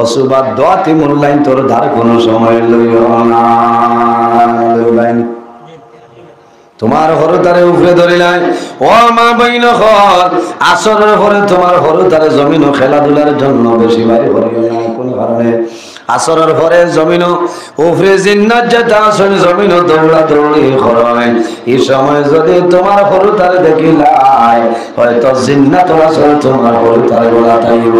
অসুবাদ দোয়াতে মূল্যায়ন তোর ধার কোনো সময় লইও না। তোমার হরতারে উপরে ধরিলাই ও মা বইন হল আসরের পরে তোমার হরতারে জমিন খেলাধুলার জন্য বেশি বাইরে করিও না। কোন কারণে? আসরের পরে জমিন উপরে জিন্নাত যেটা আসলে জমিন দৌড়া দৌড়ি হয়, এই সময় যদি তোমার হরতারে দেখিলাই হয়তো জিন্নাত আসলে তোমার হরতারে বলা তাইব।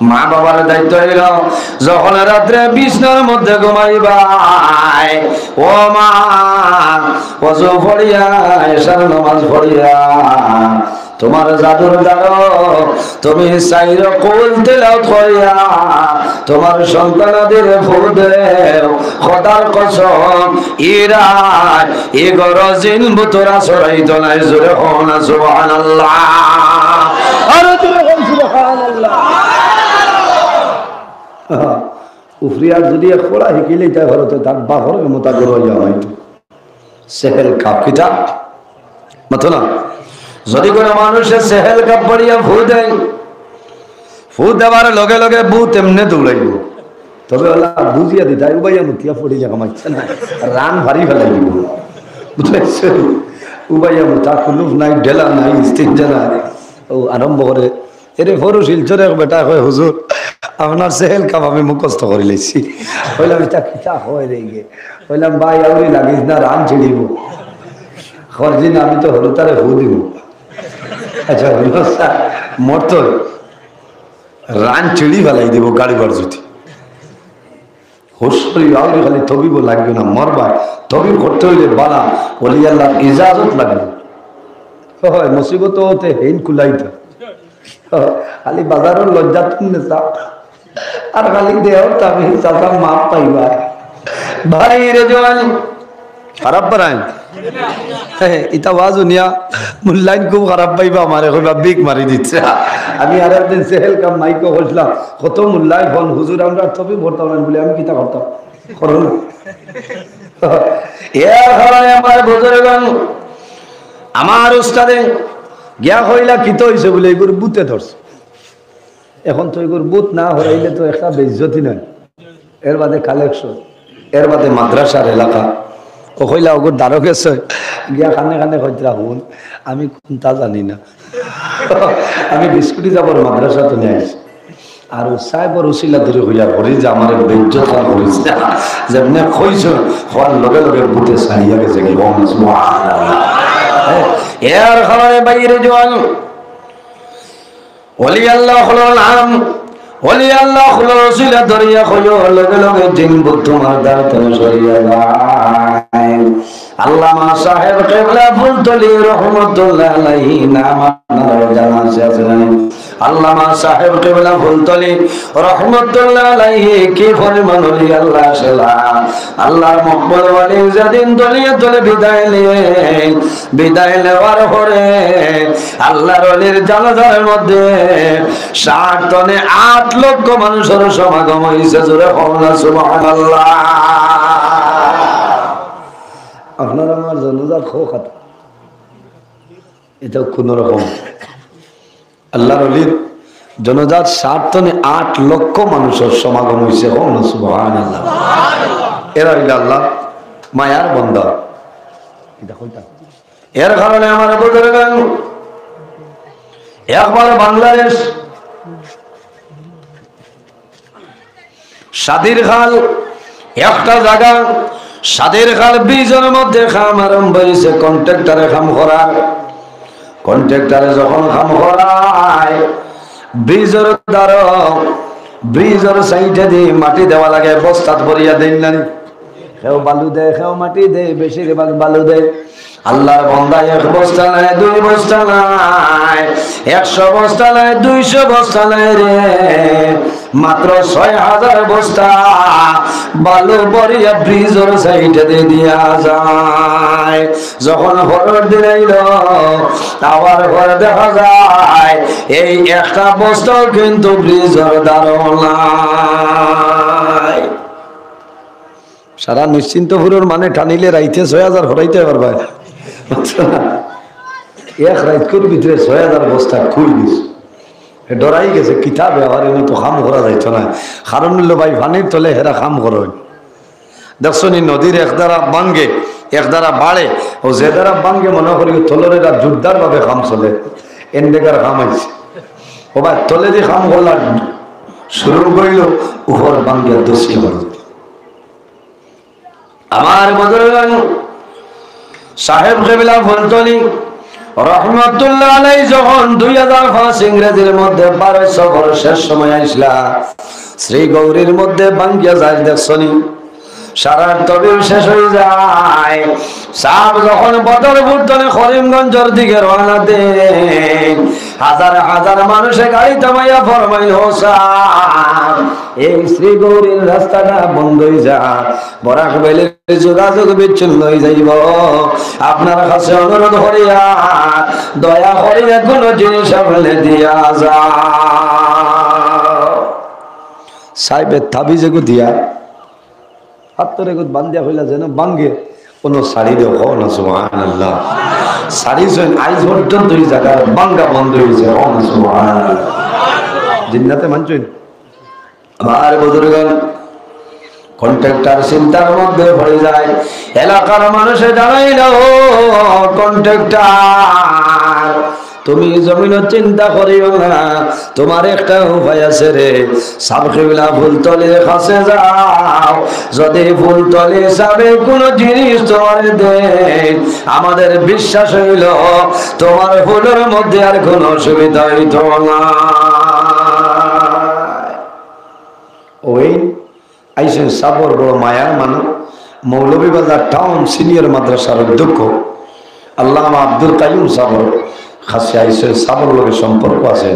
মা বাবার দায়িত্ব হইল যখন রাত্রে বিছনার মধ্যে ঘুমাইবাই ও মা ওযু পড়িয়া এশার নামাজ পড়িয়া তোমার জাদুর দ্বারা তুমি চাইর কুল তেলাওয়াত করিয়া তোমার সন্তানাদের ফুদে খোদার কসম ইরা এগর জিন বুতরা সরাইত নাই জোরে হন সুবহানাল্লাহ। আর জোরে হন সুবহানাল্লাহ। উফরিয়ার যদি খোলা শিকিলে তাই ঘরতে তার বাঘর মোতা গড়াইয়া হয়তো সেহেল কাপ কিতাব মতো না। যদি কোনো মানুষের সেহেল কাপ পড়িয়া ফু দেয়, ফু দেওয়ার লগে লগে ভূত এমনি দৌড়াইব, তবে ওলা বুঝিয়া দিতে উবাইয়া মুতিয়া পড়ি যা কামাইছে না রান ভারী ফেলাইব, বুঝতে উবাইয়া মুতা কুলুফ নাই ঢেলা নাই স্তিনজা নাই ও আরম্ভ করে এরে ফরু শিলচরে বেটা কয় হুজুর আপনার সেহেল কাপ আমি মুখস্থ করে লেছি। বললাম এটা কিতা হয় রে গে, বললাম ভাই আউরি লাগিস না রান ছিড়িব খরজিন আমি তো হলো তারে হু দিব। আচ্ছা স্যার মরত রান চিড়ি ফেলাই দিব গাড়ি বার যদি হোসরি আউরি খালি তবিব লাগবে না, মরবা তবিব করতে হইলে বালা বলি আল্লাহ ইজাজত লাগবে। হয় মুসিবত হতে হেন কুলাইতা খালি বাজারের লজ্জা তুমি চাও আর খালি দেহ আমি চাচা মাপ পাইবা ভাই রে জওয়ান খারাপ পারায় ইতা ওয়াজ উনিয়া মূল্যায়ন খুব খারাপ পাইবা আমারে কইবা বিক মারি দিচ্ছে। আমি আর একদিন সেহেল কাম মাইকো বলছিলাম কত মূল্যায়ন ফোন হুজুর আমরা তবে ভরতাম না বলে আমি কিতা করতাম করো না। এর কারণে আমার বুজুর্গগণ আমার উস্তাদে গিয়া হইলা কিত হইছে বলে এগুর বুতে ধরছে। এখন তো এগুর বুত না হইলে তো একটা বেইজ্জতি নয়, এর বাদে কালেকশন, এর বাদে মাদ্রাসার এলাকা ও হইলা ওগুর দ্বারো গেছে গিয়া খানে খানে হইতরা হুন আমি কোনটা জানি না, আমি বিস্কুটি যাবর মাদ্রাসা তো নিয়ে আসি আর সাহেবর উসিলা ধরে হইয়া ভরি যে আমার বেইজ্জত করেছে যেমনি কইছ হওয়ার লগে লগে বুতে সারিয়া গেছে কি এর কারণে বাইরে জওয়ান ওলি আল্লাহ হলো নাম, ওলি আল্লাহ হলো রসিলা ধরিয়া হইও লগে লগে জিন বুত তোমার দ্বার থেকে সরিয়া যায়। আল্লামা সাহেব কেবলা ফুলতলি রহমতুল্লাহ আলাইহি নাম আপনারা জানা আছে না? আল্লামা সাহেব কেবলা ফুলতলি রহমতুল্লাহ আলাইহি কি পরিমাণ ওলি আল্লাহ ছিলা। আল্লাহর মকবুল ওলি যেদিন দলিয়ে দলে বিদায় নেওয়ার পরে আল্লাহর ওলির জানাজার মধ্যে 60 টনে 8 লক্ষ মানুষের সমাগম হয়েছে। জোরে বলুন সুবহানাল্লাহ। আপনার আমার জানাজার খো খাতা এটা কোন রকম আল্লাহর ওলির জানাজার 60 টনে 8 লক্ষ মানুষের সমাগম হয়েছে। সুবহানাল্লাহ। এরা হইল আল্লাহ মায়ার বান্দা। এর কারণে আমার বুজুর্গগণ একবার বাংলাদেশ সাদির খাল একটা জায়গা, সাদির খাল ব্রিজের মধ্যে খাম আরম্ভ হয়েছে কন্ট্রাক্টরে খাম করার। কন্ট্রাক্টরে যখন খাম করায় ব্রিজের দ্বারা ব্রিজের সাইডে দিয়ে মাটি দেওয়া লাগে, বস্তাত ভরিয়া দেন না, কেউ বালু দেয় কেউ মাটি দেয়, বেশিরভাগ বালু দেয়। আল্লাহর বান্দা 1 বস্তা নাই 2 বস্তা নাই 100 বস্তা নাই 200 বস্তা নাই রে, মাত্র 6000 বস্তা বালু ভরিয়া ব্রিজের সাইডে দিয়ে দিয়া যায়। যখন হরর দিলাইল আবার ঘরে দেখা যায় এই একটা বস্তাও কিন্তু ব্রিজের দ্বারও নাই। সারা নিশ্চিন্তপুরের মানে টানিলে রাইতে 6000 হরাইতে পারবা। এক রাইতকুর ভিতরে 6000 বস্তা খুল দিস। ডরাই গেছে কিতাবে আবার এমন তো খাম করা যাইতো না, কারণ হইল ভাই পানির তলে হেরা খাম করো। দেখছো নি নদীর এক দ্বারা ভাঙ্গে এক দ্বারা বাড়ে, ও যে দ্বারা ভাঙ্গে মনে করি তলের এরা জোরদার ভাবে খাম চলে, এনডেকার খাম আইছে। ও ভাই তলে দিয়ে খাম করলাম শুরু করিল, উপর ভাঙ্গে দোষী হল। আমার বুজুর্গান সাহেব কেবলা ফুলতলি রহমতুল্লাহ আলাইহি যখন 2005 ইংরেজির মধ্যে 1200 বর্ষের সময় আইসলা, শ্রী গৌরীর মধ্যে ভাঙ্গিয়া যায় দেখছনি, সারা তবে শেষ হয়ে যায়। সাপ যখন বদর ফুটতলে করিমগঞ্জের দিকে রওনা দেন, হাজার হাজার মানুষে গাড়ি থামাইয়া ফরমাইল, হোসান এই শ্রী গৌরীর রাস্তাটা বন্ধ হয়ে যা, বরাক বেলের যোগাযোগ বিচ্ছিন্ন হয়ে যাইব। আপনার কাছে অনুরোধ করিয়া দয়া করিয়া কোন জিনিস ফেলে দিয়া যা। সাহেবের তাবিজ এগো দিয়া হাতরে এগো বান্ধিয়া হইলা যেন ভাঙ্গে কোনো শাড়ি দেও হো না, সুবহানাল্লাহ। শাড়ি আইজ পর্যন্ত এই জায়গা ভাঙ্গা বন্ধ হয়েছে, হো না সুবহানাল্লাহ। জিন্নাতে মানছেন আমার বুজুর্গান। কন্ট্রাক্টর চিন্তার মধ্যে পড়ে যায়, এলাকার মানুষে জানাইল, কন্ট্রাক্টর তুমি জমিন চিন্তা করিও না, তোমার একটা উপায় আছে রে। সাবকেবিলা ফুলতলির কাছে যাও, যদি ফুলতলি সাবে কোন জিনিস তোমার দেন, আমাদের বিশ্বাস হইল তোমার ফুলের মধ্যে আর কোন অসুবিধা হইত না। ওই আইসেন সাবর বড় মায়ার মানুষ, মৌলভীবাজার টাউন সিনিয়র মাদ্রাসার অধ্যক্ষ আল্লামা আব্দুল কাইয়ুম সাবর খাসে আইসেন। সাবর লোকের সম্পর্ক আছে,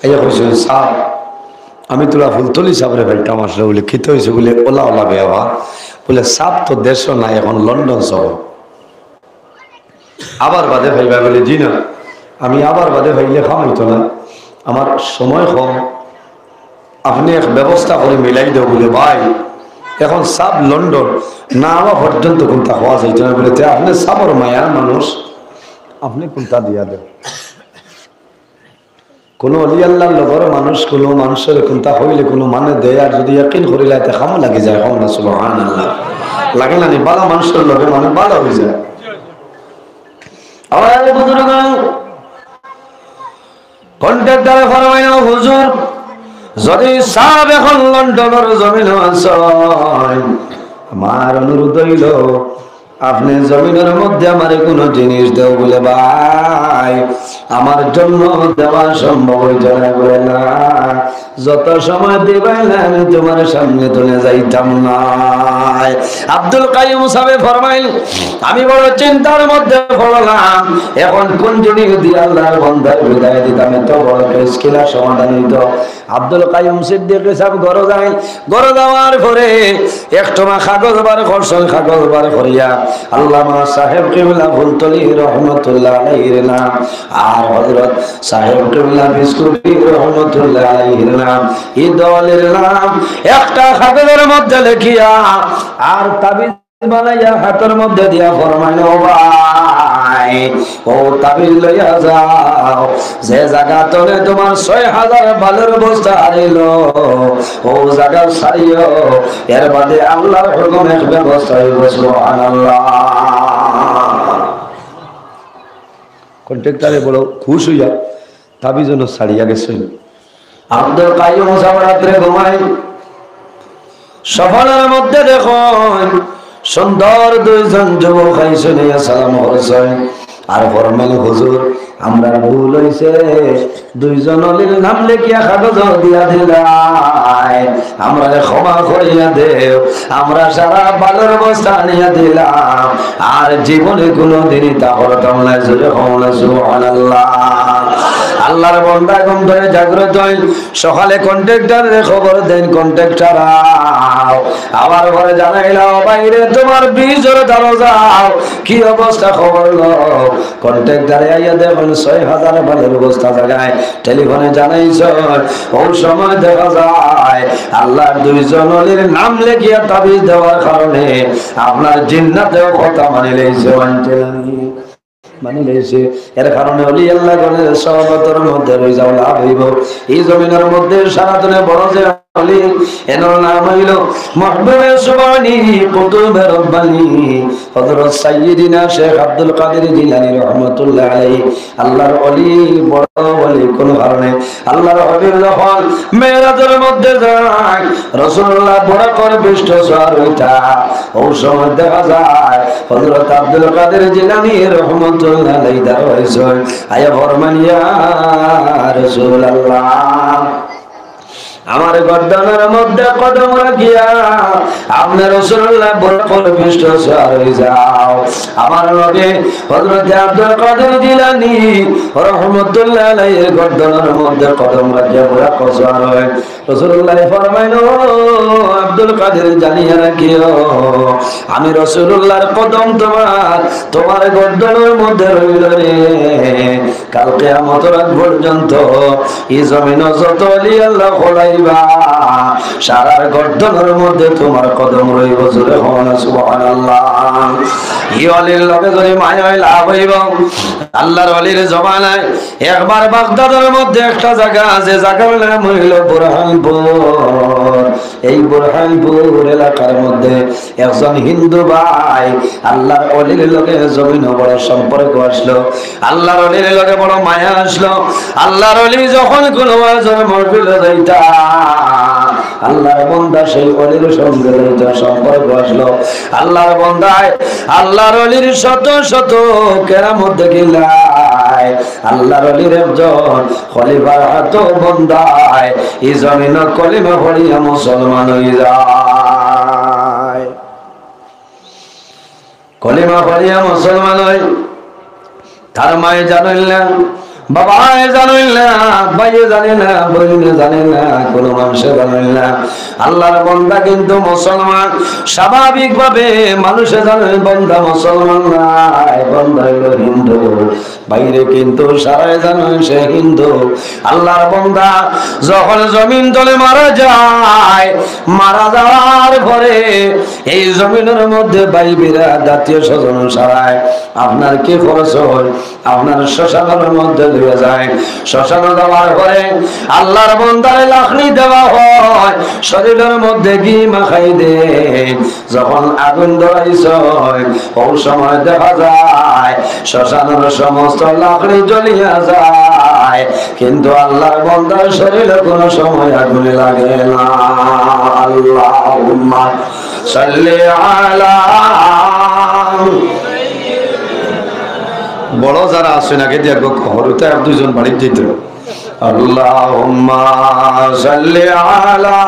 এই কইছেন সাব আমি তোরা ফুলতলি সাবরে ভাইটা আমার সাথে বলে খিতে হয়েছে বলে ওলা ওলা বেহা বলে, সাপ তো দেশ নাই, এখন লন্ডন শহর। আবার বাদে ভাইবা বলে, জি না আমি আবার বাদে ভাইলে খামাইতো না, আমার সময় কম, আপনি এক ব্যবস্থা করে মিলাই দেব বলে। ভাই এখন সাব লন্ডন না আমার পর্যন্ত কোনটা হওয়া যাইতো না বলে, আপনি সাবর মায়ার মানুষ, আপনি কোনটা দিয়া দেন। কোনো অলি আল্লাহর লগর মানুষ কোনো মানুষের কোনটা হইলে কোনো মানে দেয়, আর যদি ইয়াকিন করিলে এতে খামো লাগি যায়, হও না সুবহানাল্লাহ। লাগে না নি ভালো মানুষের লগে মানে ভালো হয়ে যায়। আমার বুজুর্গান কন্ট্রাক্টরে ফরমাইল, হুজুর যদি সাব এখন লন্ডনের জমিন আছে, আমার অনুরোধ হইল আপনি জমিনের মধ্যে আমার কোনো জিনিস দেও বলে। ভাই আমার জন্য দেওয়া সম্ভব হইতে না, যত সময় দিবাই না আমি তোমার সামনে তুলে যাইতাম না। আব্দুল কাইয়ুম সাহেব ফরমাইল, আমি বড় চিন্তার মধ্যে পড়লাম, এখন কোন জিনিস দিয়ে আল্লাহর বান্দার বিদায় দিতাম, তো বড় মুশকিলের সমাধান হইত। আব্দুল কাইয়ুম সিদ্দিক সাহেব ঘরে যায়, ঘরে যাওয়ার পরে একটমা কাগজ বার করছেন, কাগজ বার করিয়া আল্লামা সাহেব কেবলা ফুলতলি রহমতুল্লাহ আলাইহির নাম আর হযরত সাহেব কেবলা বিস্কুটি রহমতুল্লাহ আলাইহির নাম, এই দলের নাম একটা কাগজের মধ্যে লিখিয়া আর তাবিজ বানাইয়া হাতের মধ্যে দিয়া ফরমাইল, ভাই ও তাবিজ লইয়া যাও, যে জায়গা তোলে তোমার 6000 বালের বস্তা আনিল, ও জায়গা সারিও, এর বাদে আল্লাহর হুকুমের ব্যবস্থা হইব। সুবহানাল্লাহ। কন্ট্রাক্টরে বড় খুশ হইয়া তাবিজ জন্য ছাড়িয়া গেছে। আব্দুল কাইয়ুম সাহেব রাত্রে ঘুমাই, সফলের মধ্যে দেখুন সুন্দর দুইজন যুবক আইসে নিয়ে সালাম করছেন আর ফরমাইল, হুজুর আমরা ভুল হইছে, দুইজন অলির নাম লিখিয়া কাগজ দিয়া দিলাই, আমরা ক্ষমা করিয়া দেও, আমরা সারা বালের বস্তা আনিয়া দিলাম, আর জীবনে কোনোদিনই তা করতাম না। জোরে হও না সুবহানাল্লাহ। আল্লাহর বান্দা ঘুম ধরে জাগ্রত হইল, সকালে কন্ট্রাক্টরের খবর দেন, কন্ট্রাক্টর আবার ঘরে জানাইলাম, বাইরে তোমার ব্রিজের ধারে যাও, কি অবস্থা খবর লও। কন্ট্রাক্টরে আইয়া দেখুন 6000 বালের অবস্থা জায়গায় টেলিফোনে জানাইছ, ওই সময় দেখা যায় আল্লাহর দুইজন ওলির নাম লিখিয়া তাবিজ দেওয়ার কারণে আপনার জিন্নাতেও কথা মানি লইছে। মানি লইছে। এর কারণে ওলি আল্লাহ গণের সহবতের মধ্যে রয়ে যাও লাভ হইব। এই জমিনের মধ্যে সারাদিনে বড় যে ওলি এনার নাম হইল মাহবুবে সুবহানী কুতুবে রব্বানী হযরত সাইয়্যিদিনা শেখ আব্দুল কাদের জিলানী রাহমাতুল্লাহ আলাইহি। আল্লাহর ওলি বড় ওলি কোন কারণে আল্লাহর হাবিব যখন মেরাজের মধ্যে যায় রাসূলুল্লাহ বড় করে পৃষ্ঠ সওয়ার হইতা ও সময় দেখা যায় হযরত আব্দুল কাদের জিলানী রাহমাতুল্লাহ আলাইহি দাঁড়াইছে আয়া ফরমান ইয়া রাসূলুল্লাহ আমার গর্দানের মধ্যে কদম রাখিয়া আপনি রাসূলুল্লাহ বরকত পৃষ্ঠ সওয়ার হয়ে যাও। আমার নবী হযরত আব্দুল কাদের জিলানী রাহমাতুল্লাহ আলাইহির গর্দানের মধ্যে কদম রাখিয়া বরকত সওয়ার হয়। রাসূলুল্লাহ ফরমাইল আব্দুল কাদের জানিয়া রাখিও আমি রাসূলুল্লাহর কদম তোমার গর্দানের মধ্যে রইল রে। কাল কিয়ামতের আগ পর্যন্ত এই জমিন যত ওলি আল্লাহ খোলাইবা সারার গর্দনের মধ্যে তোমার কদম রইব। জোরে হন সুবহানাল্লাহ। এই ওলির লগে যদি মায়া হয় লাভ হইব। আল্লাহর ওলির জমানায় একবার বাগদাদের মধ্যে একটা জায়গা আছে, জায়গার নাম হইল বুরহানপুর। এই বুরহানপুর এলাকার মধ্যে একজন হিন্দু ভাই আল্লাহর ওলির লগে জমিন বড় সম্পর্ক আসলো, আল্লাহর ওলির লগে বড় মায়া আসলো। আল্লাহর ওলি যখন কোনো ওয়াজের মাহফিলে যাইতা আল্লাহর বান্দা সেই ওলির সঙ্গে সম্পর্ক আসলো। আল্লাহর বান্দায় আল্লাহর ওলির শত শত কেরামত দেখিলাই। আল্লাহর ওলির একজন খলিফার হাত বান্দায় এই জমিন কলিমা পড়িয়া মুসলমান হয়ে যায়। কলিমা পড়িয়া মুসলমান হয়। তার মায়ে জানেন না, বাবায় জানেন না, ভাইয়ে জানে না, বোনে জানে না, কোন মানুষে জানেন না। আল্লাহর বান্দা কিন্তু মুসলমান। স্বাভাবিক ভাবে মানুষে জানে বান্দা মুসলমান নাই, বান্দা হলো হিন্দু। বাইরে কিন্তু সারাই জানে সে হিন্দু। আল্লাহর বান্দা যখন জমিন তলে মারা যায়, মারা যাওয়ার পরে এই জমিনের মধ্যে বাইবিরা জাতীয় স্বজন সারায় আপনার কি খরচ হয়? আপনার শ্মশানের মধ্যে দিয়ে যায়। শ্মশানে যাওয়ার পরে আল্লাহর বান্দারে লাকড়ি দেওয়া হয়, শরীরের মধ্যে ঘি মাখাই দে। যখন আগুন ধরাইছে ওই সময় দেখা যায় শ্মশানের সমস্ত লাকড়ি জ্বলিয়া যায়, কিন্তু আল্লাহর বান্দার শরীরে কোনো সময় আগুন লাগে না। আল্লাহুম্মা সাল্লি আলা বড় যারা আছে নাকি দেখো হরতে আর দুইজন বাড়ি যেত। আল্লাহুম্মা সাল্লি আলা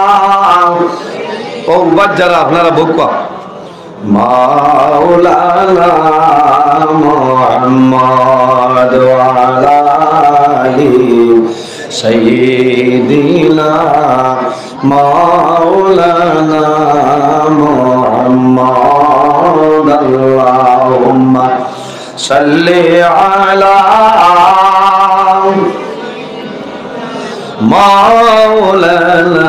ও বাচ্চারা আপনারা বকবা মাওলানা মুহাম্মদ ওয়া আলা আলি সাইয়্যিদিনা মাওলানা মুহাম্মদ। আল্লাহুম্মা সাল্লি আলা মাওলানা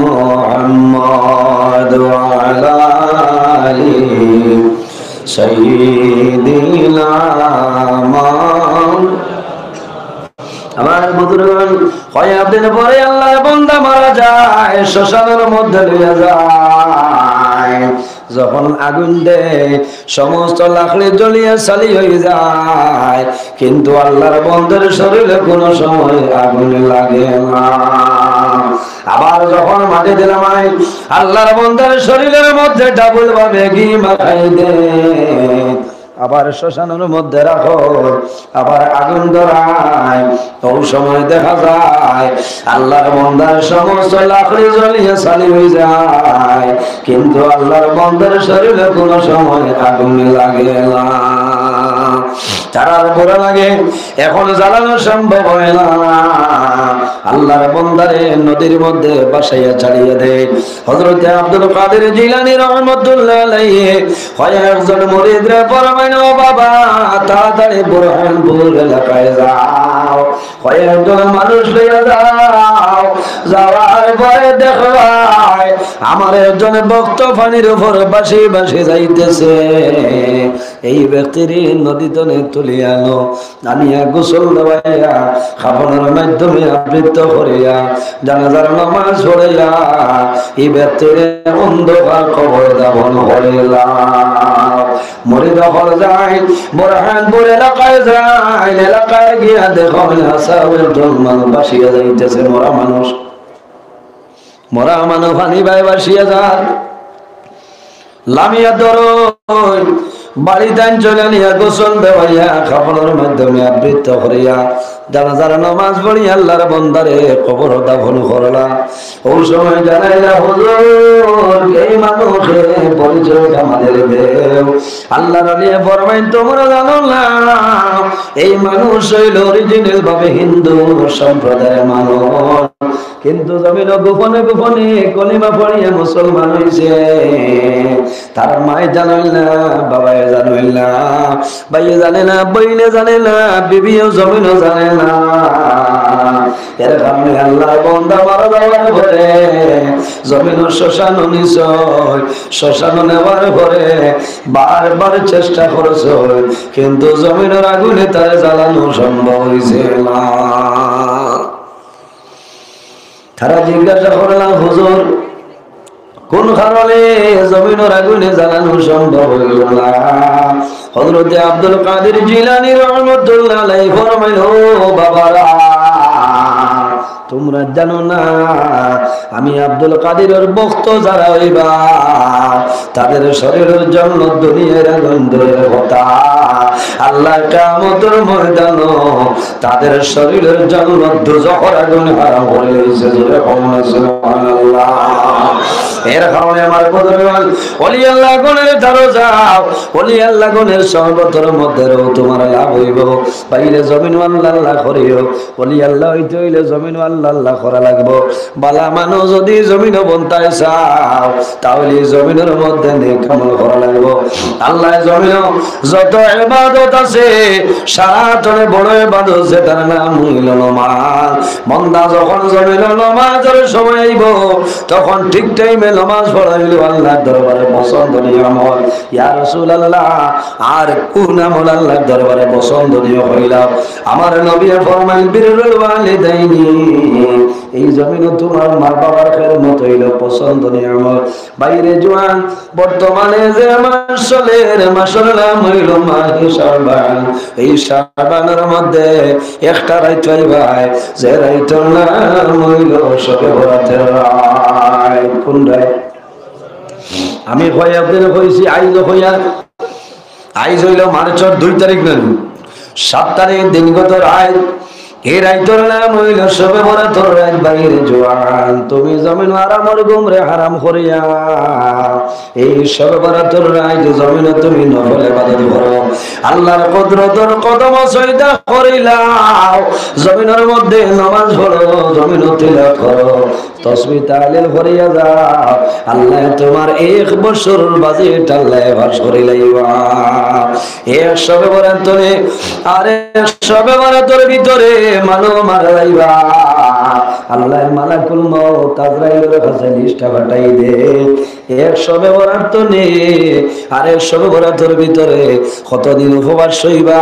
মুহাম্মদ ওয়া আলা আলি সাইয়্যিদিনা। আমার বুজুর্গগণ কয়েকদিন পরে আল্লাহর বান্দা মারা যায়, শ্মশানের মধ্যে লইয়া যায়। যখন আগুন দেয় সমস্ত লাকড়ি জ্বলিয়ে ছালি হয়ে যায়, কিন্তু আল্লাহর বান্দার শরীরে কোনো সময় আগুন লাগে না। আবার যখন মাটি দিলাম আল্লাহর বান্দার শরীরের মধ্যে ডাবল ভাবে ঘি মাখাই দে। আবার শ্মশানের মধ্যে রাখো, আবার আগুন ধরায়। ওই সময় দেখা যায় আল্লাহর বান্দার সমস্ত লাকড়ি জ্বলিয়ে ছালি হয়ে যায়, কিন্তু আল্লাহর বান্দার শরীরে কোনো সময় আগুন লাগে না। তারার পরে লাগে এখন জ্বালানো সম্ভব হয় না। আল্লাহর বান্দারে নদীর মধ্যে বাসাইয়া ছাড়িয়ে দেয়। হযরত আব্দুল কাদের জিলানী রাহমাতুল্লাহ আলাইহি কয়েকজন মুরিদরে ফরমাইল, ও বাবা তাড়াতাড়ি বুরহানপুর এলাকায় যাও, কয়েকজন মানুষ লইয়া যাও। যাওয়ার পরে দেখবাই আমার একজন ভক্ত পানির উপর বাসি বাসি যাইতেছে, এই ব্যক্তির নদী তনে তুলিয়া আনো, আনিয়া গোসল দেওয়াইয়া খাবনের মাধ্যমে আবৃত করিয়া জানাজার নামাজ পড়িয়া এই ব্যক্তির অন্ধকার কবর দাফন করিলাম। মরে যখন যায় বোরহানপুর এলাকায় যায়, এলাকায় গিয়া দেখো একজন মানুষ বাসিয়া যাইতেছে, মরা মানুষ পানি ভাই বাসিয়া যান। লামিয়া ধরো বাড়িতে চলে নিয়া গোসল দেওয়াইয়া খাবনের মাধ্যমে আবৃত করিয়া জানাজার নামাজ পড়ি আল্লাহর বন্দারে কবর দাফন করলা। ওই সময় জানাইলা হুজুর এই মানুষের পরিচয় আমাদের দেও। আল্লাহর নিয়ে ফরমাইন তোমরা জানো না এই মানুষ হইল অরিজিনাল ভাবে হিন্দু সম্প্রদায়ের মানুষ, কিন্তু জমিন গোপনে গোপনে কলিমা পড়িয়া মুসলমান হইছে। তার মায়ে জানেন না, বাবায় জানেন না, ভাইয়ে জানে না, বইনে জানে না, বিবিও জমিনও জানে না। এর কারণে আল্লাহ বন্দা মারা যাওয়ার পরে জমিন শ্মশান নিশ্চয়, শ্মশান নেওয়ার পরে বারবার চেষ্টা করেছ, কিন্তু জমিনের আগুনে তার জ্বালানো সম্ভব হয়েছে না। তারা জিজ্ঞাসা করলাম হুজুর কোন কারণে জমিনের আগুনে জ্বালানো সম্ভব হইল না? হযরত আব্দুল কাদের জিলানী রাহমাতুল্লাহ আলাইহি ফরমাইল, ও বাবারা তোমরা জানো না আমি আব্দুল কাদেরের ভক্ত যারা হইবা তাদের শরীরের জন্য দুনিয়ার আগুন দূরের কথা, আল্লাহ কিয়ামতের ময়দানে তাদের শরীরের জন্য দোজখের আগুন হারাম করে দিয়েছে। সুবহানাল্লাহ। এর কারণে আমার বদরওয়াল ওলি আল্লাহ গুণের ধারো যাও, ওলি আল্লাহ গুণের সর্বতর মধ্যে তোমার লাভ হইব। বাইরে জমিন আল্লাহ করিও, ওলি আল্লাহ হইতে হইলে জমিন আল্লাহ করা লাগবো। বালা মানুষ যদি জমিন বন্তায় চাও তাহলে জমিনের মধ্যে নেক আমল করা লাগবো। আল্লাহ জমিন যত ইবাদত আছে সারাতনে বড় ইবাদত যেটার নাম হইল নামাজ। বান্দা যখন জমিন নামাজের সময় আইব তখন ঠিক টাইমে নামাজ পড়াইল আল্লাহর দরবারে পছন্দনীয় আমল। ইয়া রাসূলুল্লাহ আর কোন আমল আল্লাহর দরবারে পছন্দনীয় হইলাম? আমার নবী ফরমাইল বিরুল ওয়ালিদাইনি, এই জমিন তোমার মা বাবার খেদমত হইল পছন্দনীয় আমল। বাইরে জওয়ান বর্তমানে যে মাস চলে মাসের নাম হইল মাহে শাবান। এই শাবানের মধ্যে একটা রাত ভাই যে রাতের নাম হইল শবে বরাতের রাত। কোন রাত? আমি কয়েকদিন কইছি আইজ হইল মার্চের 2 তারিখ না 7 তারিখ দিনগত রাত। এই রাইতর নাম হইল শবে বরাতের রাত। বাইরে জওয়ান তুমি জমিন আরামর গুমরে হারাম করিয়া এই শবে বরাতের রাত জমিনে তুমি নফল ইবাদত করো, আল্লাহর কুদরতের কদম সজদা করিলাও, জমিনের মধ্যে নামাজ পড়ো, জমিন তিলাওয়াত করো, তাসবিহ তাহলিল করিয়া যাও। আল্লাহ তোমার 1 বছর বাজেট আল্লাহ ভাস করে লাইবা। এক শবে বরাতের আরে শবে বরাতের ভিতরে মানো মারা যাইবা। আল্লাহ মালাকুল মউত আজরাইলের কাছে লিস্টটা পাঠাই দে। এক শবে বরাত নে আর এক শবে বরাতের ভিতরে কতদিন উপবাস হইবা,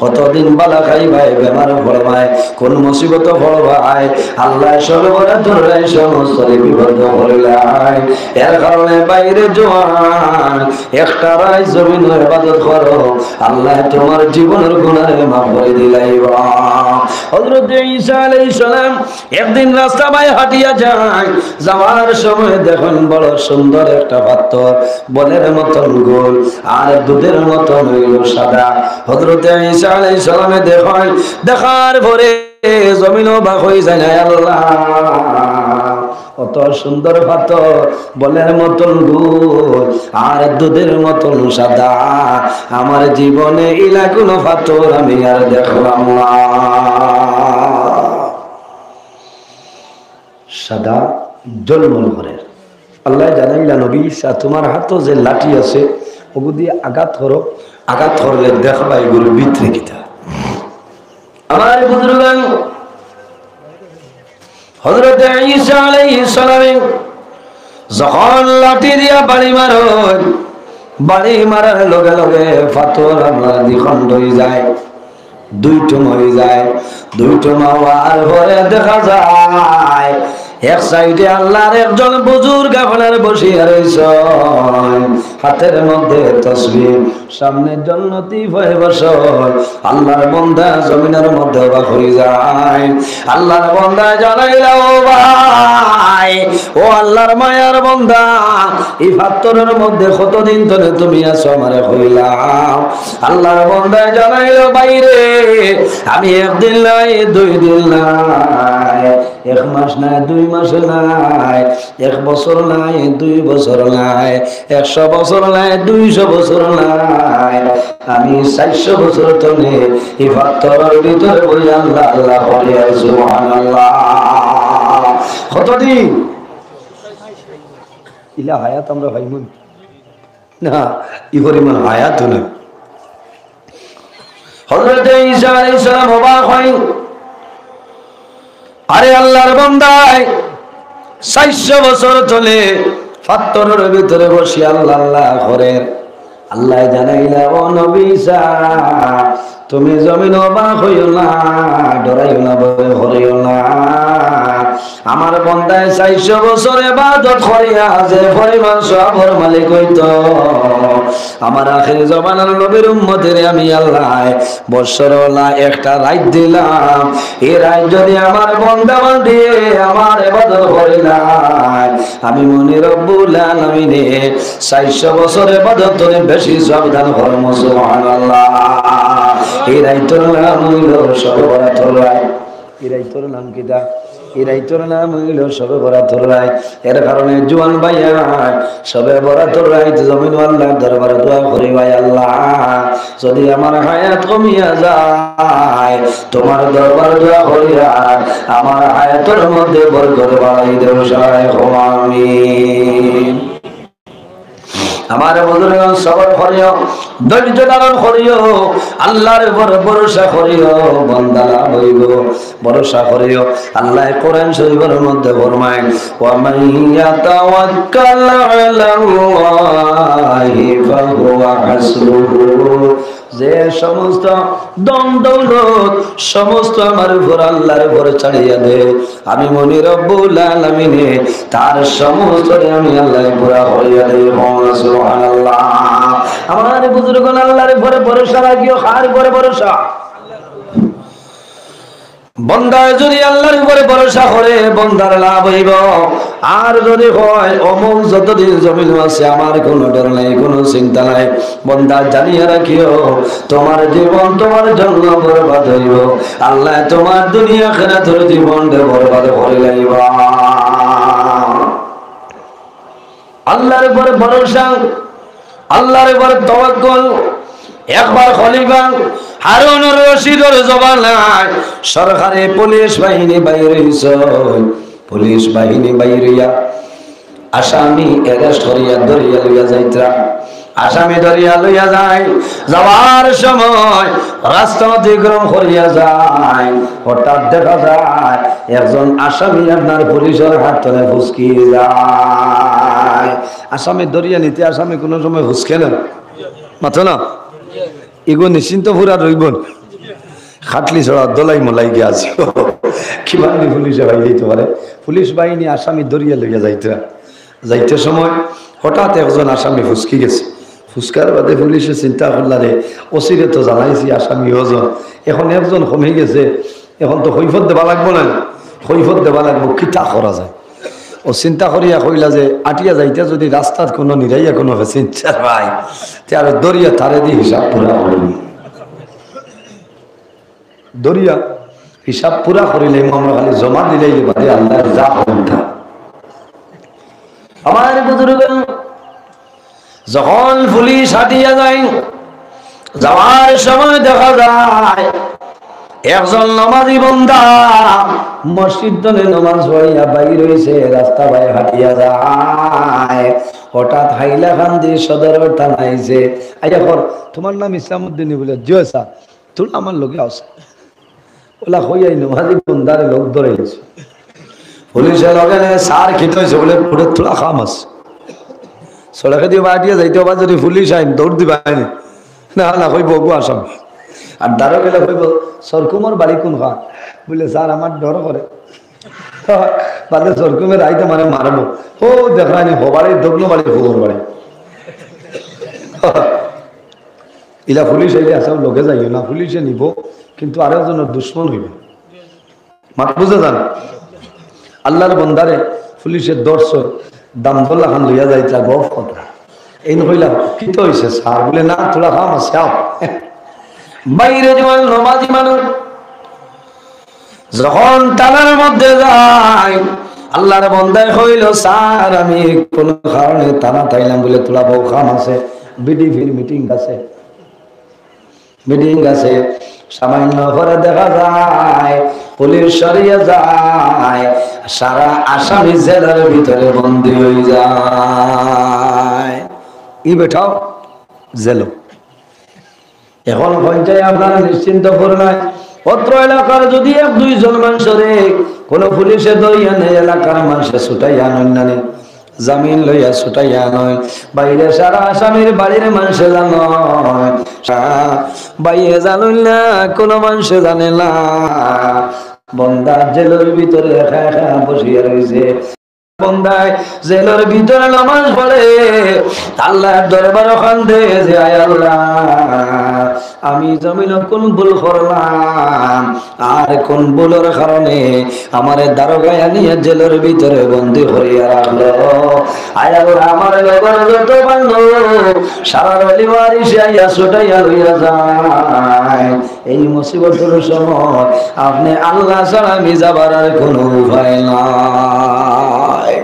কতদিন বালা খাইবাই, বেমার পড়বাই, কোন মুসিবত পড়বাই, আল্লাহ শবে বরাতের রাত সমস্ত বিপদ হইলাই। এর কারণে বাইরে জওয়ান একটা রাত জমিনের ইবাদত করো, আল্লাহ তোমার জীবনের গুনাহ মাফ করে দিলাইবা। হযরত ঈসা আলাইহিস সালাম একদিন রাস্তা বাই হাঁটিয়া যায়, যাওয়ার সময় দেখেন বড় সুন্দর একটা পাথর, বলের মতন গোল আর দুধের মতন হইল সাদা। হযরত ঈসা আলাইহিস সালামে দেখেন, দেখার পরে জমিন অবাক হয়ে যায়, আল্লাহ কত সুন্দর পাথর, বলের মতন গোল আর দুধের মতন সাদা, আমার জীবনে ইলা কোন পাথর আমি আর দেখলাম না। সাদা জলমল করে। আল্লাহ জানাইলা নবী ঈসা তোমার হাতে যে লাঠি আছে ওগু দিয়ে আঘাত করো, আঘাত করলে দেখবা এগুলো ভিতরে কিতা। আমার বুজুর্গান হযরত ঈসা আলাইহিস সালাম যখন লাঠি দিয়া বাড়ি মারো, বাড়ি মারার লগে লগে পাথর আমার দ্বিখণ্ড হয়ে যায়, দুই টুম হয়ে যায়। দুই টুম হওয়ার পরে দেখা যায় এক সাইডে আল্লাহর একজন বুজুর্গ আপনার বসিয়া রইছেন, হাতের মধ্যে তাসবিহ, সামনে জান্নাতি ভয়ে বসন। আল্লাহর বান্দা জমিনের মধ্যে অবাক হয়ে যায়। আল্লাহর বান্দা জানাইলা, ও ভাই, ও আল্লাহর মায়ার বান্দা, এই পাথরের মধ্যে কতদিন ধরে তুমি আছো আমারে কইলাম। আল্লাহর বান্দা জানাইলো, বাইরে আমি একদিন নাই, 2 দিন নাই, 1 মাস নাই, 2 মাস নাই, 1 বছর নাই, 2 বছর নাই, 100 বছর নাই, 200 বছর নাই, আমি 400 বছর ধরে এই পাথরের ভিতরে বই আল্লাহ আল্লাহ বলি, সুবহানাল্লাহ। কতদিন? ইলা হায়াত আমরা ভাইমুন না, ই পরিমাণ হায়াত না। হযরত ঈসা আলাইহিস সালাম অবাক হয়, আরে আল্লাহর বান্দায় 400 বছর চলে পাথরের ভিতরে বসে আল্লাহ আল্লাহ করে। আল্লাহ জানাইলা, ও নবী ঈসা, তুমি জমিন অবাক হইও না, ডরাইও না, ভয় করিও না। আমার বান্দায় 400 বছর ইবাদত করিয়া যে পরিমাণ সওয়াবের মালিক হইতো, আমার আখির জামানার নবীর উম্মতের আমি আল্লাহ বছরওয়ালা একটা রাত দিলাম। এই রাত যদি আমার বান্দা বান্দি আমার ইবাদত করে না, আমি মনি রব্বুল আলামিনে 400 বছর ইবাদতের বেশি সওয়াব দান করব, সুবহানাল্লাহ। এই রাইতের নাম হইল শবে বরাতের রাত। এই রাইতের নাম কি দা? এই রাইতের নাম হইল শবে বরাতের রাত। এর কারণে জোয়ান ভাইয়া শবে বরাতের রাত জমিন আল্লাহর দরবারে দোয়া করি, ভাই আল্লাহ, যদি আমার হায়াত কমিয়া যায়, তোমার দরবারে দোয়া করিয়া আমার হায়াতের মধ্যে বরকত বাড়াই দেও, সবাই আমিন। আমার বুজুর্গ সবর করিও, ধৈর্য ধারণ করিও, আল্লাহর উপর ভরসা করিও, বান্দা লাভ হইব, ভরসা করিও। আল্লাহ কোরআন শরীফের মধ্যে ফরমায়, ওয়া মান ইয়াতাওয়াক্কাল আলাল্লাহি ফাহুয়া হাসবুহু, যে সমস্ত দম দৌলত সমস্ত আমার উপর আল্লাহর উপর ছাড়িয়া দে, আমি মনি রব্বুল আলামিনে তার সমস্ত আমি আল্লাহর পুরা হইয়া দেই, সুবহানাল্লাহ। আমার বুজুর্গগণ আল্লাহর উপরে ভরসা রাখিও, কার উপরে ভরসা? বন্দা যদি আল্লাহর উপরে ভরসা করে বন্দার লাভ হইব। আর যদি হয় অমুক যতদিন জমিন আছে আমার কোনো ডর নাই, কোনো চিন্তা নাই, বন্দা জানিয়ে রাখিও তোমার জীবন তোমার জন্য বরবাদ হইব, আল্লাহ তোমার দুনিয়া আখিরাতের জীবনটা বরবাদ করে লাইব। আল্লাহর উপরে ভরসা, আল্লাহর উপরে তাওয়াক্কুল। একবার খলিফা হারুন রশিদের জমানায় সরকারি পুলিশ বাহিনী বাইরে হইছে, পুলিশ বাহিনী বাইরিয়া আসামি অ্যারেস্ট করিয়া ধরিয়া লইয়া যাইতরা। আসামি ধরিয়া লইয়া যায়, যাওয়ার সময় রাস্তা অতিক্রম করিয়া যায়, হঠাৎ দেখা যায় একজন আসামি আপনার পুলিশের হাত ধরে ফুসকি যায়। আসামি ধরিয়া নিতে আসামি কোনো সময় হুসকে না, মাথো না, এগো নিশ্চিন্ত পুরা রইবন, খাটলি ছড়া দলাই মলাই গিয়ে আছে কিভাবে পুলিশে ভাই যাইতে পারে। পুলিশ বাহিনী আসামি ধরিয়া লইয়া যাইতে সময় হঠাৎ একজন আসামি ফুসকি গেছে। ফুসকার বাদে পুলিশে চিন্তা করলা রে, অচিরে তো জানাইছি আসামি ওজন, এখন একজন কমে গেছে, এখন তো কৈফত দেবা লাগবো না, কৈফত দেবা লাগবো, কিতা করা যায়। ও চিন্তা করিয়া কইলা যে আটিয়া যাইতে যদি রাস্তার কোনো নিরাইয়া কোনো চিন্তা পাই, আর দরিয়া তারে দিয়ে হিসাব পুরা করিনি, দরিয়া হিসাব পুরা করিলে আমরা খালি জমা দিলেই বাদে আল্লাহর যা ক্ষমতা। আমার বুজুর্গ যখন পুলিশ হাঁটিয়া যায়, যাওয়ার সময় দেখা যায় একজন নামাজি বান্দা মসজিদ দলে নামাজ পড়িয়া বাইর হইছে, রাস্তা বাইরে হাঁটিয়া যায়, হঠাৎ হাইলাকান্দি সদর থানায় আইছে। আইয়া কর তোমার নাম ইসলামউদ্দিন বলে, জয়সা তোর আমার লোকে আসে, ওলা হইয়াই নামাজি বান্দারে লোক ধরে গেছে। পুলিশের লগে সার খেতে হয়েছে বলে পুরো তোলা খাম আছে সড়কে দিয়ে বাটিয়ে যাইতে আবার যদি পুলিশ আইন দৌড় দিবা না না কইব গো আসাম আর দাঁড়ো গেলে কইব সরকুমর বাড়ি কোন খা বলে স্যার আমার ডর করে বাদে সরকুমের আইতে মানে মারবো ও দেখানি হবাড়ি দগ্ন বাড়ি খবর বাড়ি ইলা পুলিশ আইলে আসাম লোকে যাইও না পুলিশে নিব কিন্তু আরো জনের দুশ্মন হইবে মাত বুঝে যান আল্লাহর বন্দারে পুলিশের দর্শক দাম দোল্লা খান লইয়া যাইতা গফ কথা এই নইলা কি তো হইছে স্যার বলে না তোলা খাম আছে বাইরে যেমন নমাজি মানুষ যখন টানার মধ্যে যায় আল্লাহর বন্দায় হইল স্যার আমি কোন কারণে টানা তাইলাম বলে তোলা বউ খাম আছে বিডিভির মিটিং আছে সামান্য করে দেখা যায় পুলিশ সরিয়ে যায় সারা আসামি জেলার ভিতরে বন্দী হয়ে যায় ই বেঠাও জেলো এখন পঞ্চায়েত আপনারা নিশ্চিন্ত করলেন অত্র এলাকার যদি 1-2 জন মানুষরে কোন পুলিশে ধরিয়া নেই এলাকার মানুষে ছুটাইয়া আনন্দানে জামিন লইয়া ছুটাইয়া নয় বাইরে সারা আসামির বাড়ির মানুষে জানো বাইরে জানুন না কোন মানুষে জানে না বন্দা জেলের ভিতরে একা একা বসিয়া রয়েছে বন্দায় জেলের ভিতরে নামাজ পড়ে আল্লাহর দরবার কান্দে যে আয় আল্লাহ আমি জমিন কোন ভুল করলাম আর কোন ভুলের কারণে আমার দারোগায় নিয়ে জেলের ভিতরে বন্দী হইয়া রাখলো আয় আল্লাহ আমার লগর যত বান্ধব সারা রবিবারই সে আইয়া ছুটাইয়া লইয়া যায় এই মুসিবতের সময় আপনি আল্লাহ ছাড়া আমি যাবার আর কোনো উপায় নাই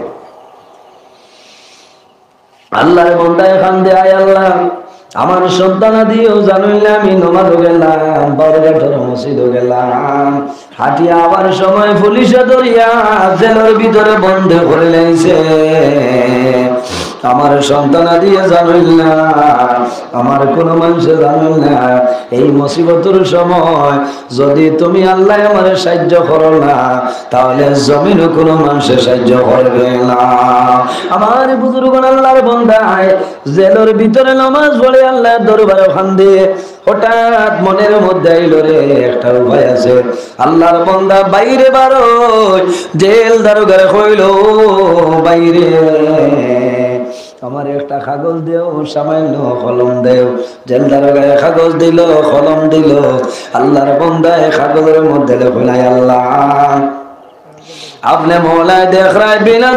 আল্লাহর বন্দায় কান্দে আয় আল্লাহ আমার সন্তান দিয়েও জানুইলে আমি নমাজও গেলাম বরগাঠর মসজিদও গেলাম হাটিয়া আবার সময় পুলিশে ধরিয়া জেলের ভিতরে বন্ধ করে লাইছে আমার সন্তান দিয়ে জানুইল না আমার কোন মানুষে জানুইল না এই মুসিবতের সময় যদি তুমি আল্লাহ আমার সাহায্য করো না তাহলে জমিনও কোনো মানুষের সাহায্য করবে না আমার বুজুর্গ আল্লাহর বান্দায় জেলের ভিতরে নামাজ পড়ে আল্লাহ দরবারে কান্দে হঠাৎ মনের মধ্যে আইলো রে একটা উপায় আছে আল্লাহর বান্দা বাইরে বারো জেল দারোগারে কইল বাইরে আমার একটা কাগজ দেও সামান্য কলম দেও জেল দারোগায় কাগজ দিল কলম দিল আল্লাহর বান্দায় কাগজের মধ্যে লেখাই আল্লাহ আপনি মৌলায় দেখ রায় বিনা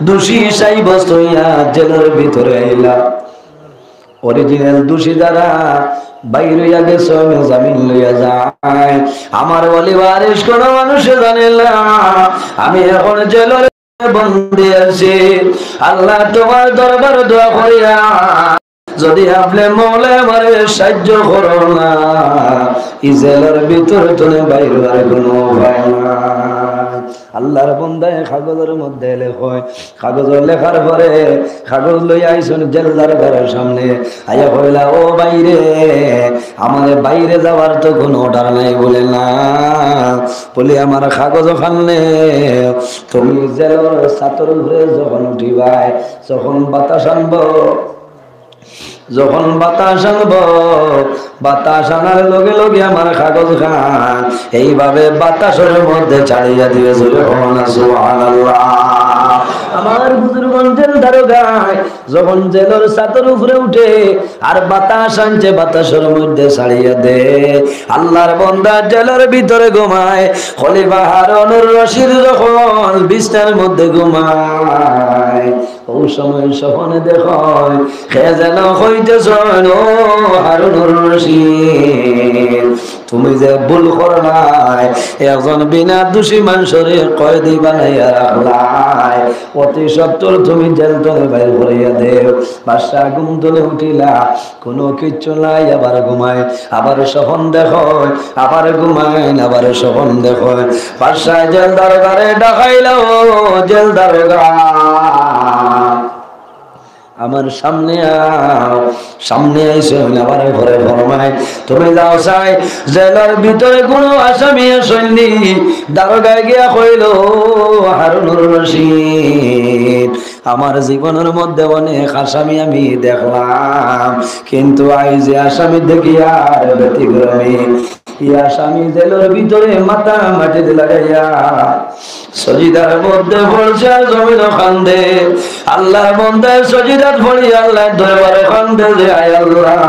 দোষী সাব্যস্ত হইয়া জেলের ভিতরে আইলা অরিজিনাল দোষী দ্বারা বাইরে গেছে জামিন লইয়া যায় আমার বলি বারিশ কোন মানুষে জানে না আমি এখন জেলের বন্দী আছি আল্লাহ তোমার দরবার দোয়া করিয়া যদি আপনি মৌলা আমারে সাহায্য করো না এই জেলের ভিতরে তুমি বাইরে আর কোনো উপায় না আল্লাহর বান্দায় কাগজের মধ্যে লেখয় কাগজ লেখার পরে কাগজ লই আইসন জেলদার ঘরের সামনে আইয়া কইলা ও বাইরে আমারে বাইরে যাওয়ার তো কোনো অর্ডার নাই বলে না বলি আমার কাগজ খানলে তুমি জেলের ছাতর ঘুরে যখন উঠিবাই যখন বাতাস আনবো যখন বাতাস আনব বাতাস আনার লগে লগে আমার কাগজ খান এইভাবে বাতাসের মধ্যে ছাড়িয়া দিবে সুবহানাল্লাহ আমার বুজুর্গ জেল দারোগায় যখন জেলের ছাদের উপরে উঠে আর বাতাস আনছে বাতাসের মধ্যে ছাড়িয়া দে আল্লাহর বান্দা জেলের ভিতরে ঘুমায় খলিফা হারুনুর রশিদ যখন বিছনার মধ্যে ঘুমায় ওই সময় স্বপ্নে দেখো কে যেন হইতেছেন ও হারুনুর রশিদ তুমি যে ভুল করলাই একজন বিনা দোষী মানুষের কয়েদি বানাইয়া রাখলাই অতি সত্তর তুমি জেল তলে বাইর করিয়া দেও বাদশা ঘুম তলে উঠিলা কোনো কিচ্ছু নাই আবার ঘুমায় আবার স্বপ্ন দেখো আবার ঘুমায় আবার স্বপ্ন দেখো বাদশা জেল দারোগারে ডাকাইল জেল দারোগা আমার সামনে আও। সামনে এসে আমার ঘরে ফরমায় তুমি যাও চাই জেলার ভিতরে কোনো আসামি আসেননি। দারোগায় গিয়া কইল হারুনুর রশিদ আমার জীবনের মধ্যে অনেক আসামি আমি দেখলাম, কিন্তু আজ যে আসামি দেখি আর ব্যতিক্রমী। এই আসামি জেলের ভিতরে মাথা মাটিতে লাগাইয়া সজিদার মধ্যে পড়ছে জমিন কান্দে। আল্লাহর বান্দার সজিদাত পড়ি আল্লাহর দরবারে কান্দে যে আয় আল্লাহ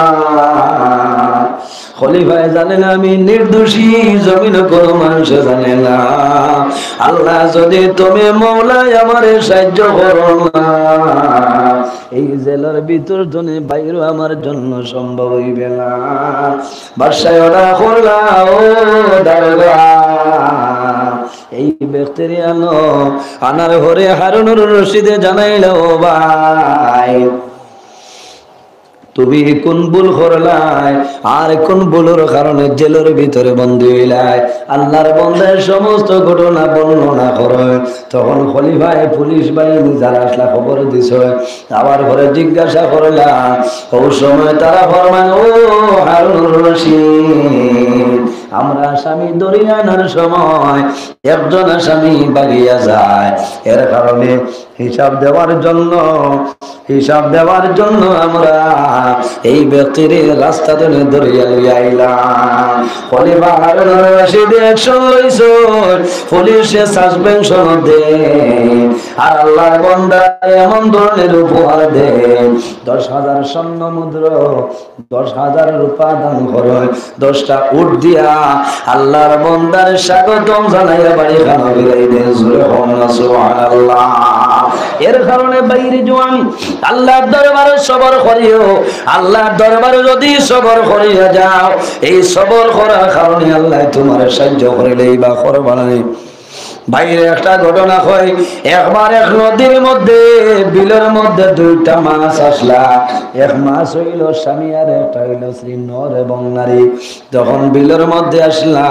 খলিফায় জানে না আমি নির্দোষী, জমিন কোনো মানুষ জানে না। আল্লাহ যদি তুমি মওলায় আমারে সাহায্য করো না, এই জেলার ভিতর জনে বাইরে আমার জন্য সম্ভব হইবে না। বাদশাহ ওরা করলা ও দারোগা এই ব্যক্তির আনো আনার ঘরে হারুনুর রশিদে জানাইল ও ভাই তুমি কোন ভুল করলাই আর কোন ভুলের কারণে জেলের ভিতরে বন্দী হইলাই। আল্লাহর বান্দার সমস্ত ঘটনা বর্ণনা করে। তখন খলিফায় পুলিশ বাহিনী যারা আসলা খবর দিছ আবার ঘরে জিজ্ঞাসা করলাম। ওই সময় তারা ফরমান ও হারুনুর রশিদ আমরা আসামি ধরিয়া আনার সময় একজন আসামি বাগিয়া যায়, এর কারণে হিসাব দেওয়ার জন্য আমরা এই ব্যক্তির রাস্তা ধরে ধরিয়া লইয়া আইলাম। খলিফা হারুনুর রশিদ অ্যাকশন লইছ, পুলিশে সাসপেনশন দে আর আল্লাহর বান্দা এমন ধরনের উপহার দে 10,000 স্বর্ণ মুদ্র 10,000 রূপা দান করে 10টা উট দিয়া আল্লাহর বান্দার স্বাগতম জানাইয়া বাড়ি খানা বিলাই দেন। সুবহানাল্লাহ। এর কারণে বাইরে জওয়ান আল্লাহর দরবারে সবর করিও। আল্লাহর দরবারে যদি সবর করিয়া যাও, এই সবর করার কারণে আল্লাহ তোমার সাহায্য করিলেই বা করবা না। বাইরে একটা ঘটনা হয়, একবার এক নদীর মধ্যে বিলের মধ্যে 2টা মাছ আসলা। এক মাছ হইল স্বামী আর একটা হইল স্ত্রী, নর এবং নারী। যখন বিলের মধ্যে আসলা,